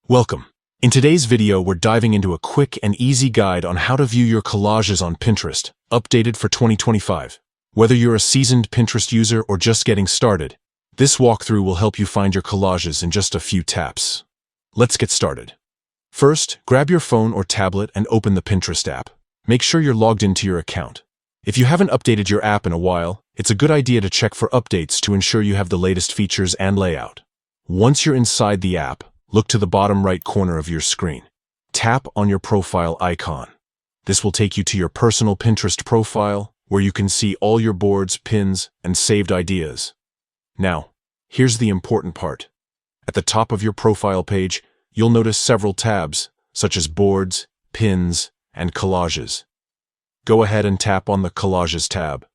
Welcome. In today's video, we're diving into a quick and easy guide on how to view your collages on Pinterest, updated for 2025. Whether you're a seasoned Pinterest user or just getting started, this walkthrough will help you find your collages in just a few taps. Let's get started. First, grab your phone or tablet and open the Pinterest app. Make sure you're logged into your account. If you haven't updated your app in a while, it's a good idea to check for updates to ensure you have the latest features and layout. Once you're inside the app, look to the bottom right corner of your screen. Tap on your profile icon. This will take you to your personal Pinterest profile, where you can see all your boards, pins, and saved ideas. Now, here's the important part. At the top of your profile page, you'll notice several tabs, such as Boards, Pins, and Collages. Go ahead and tap on the Collages tab.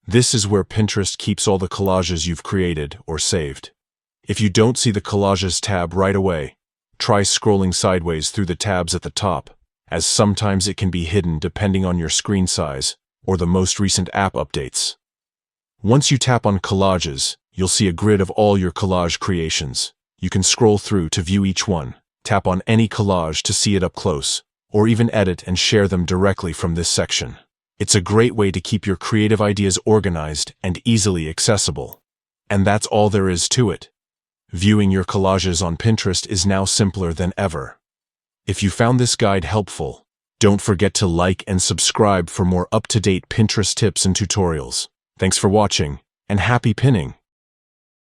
This is where Pinterest keeps all the collages you've created or saved. If you don't see the Collages tab right away, try scrolling sideways through the tabs at the top, as sometimes it can be hidden depending on your screen size or the most recent app updates. Once you tap on Collages, you'll see a grid of all your collage creations. You can scroll through to view each one, tap on any collage to see it up close, or even edit and share them directly from this section. It's a great way to keep your creative ideas organized and easily accessible. And that's all there is to it. Viewing your collages on Pinterest is now simpler than ever. If you found this guide helpful, don't forget to like and subscribe for more up-to-date Pinterest tips and tutorials. Thanks for watching, and happy pinning!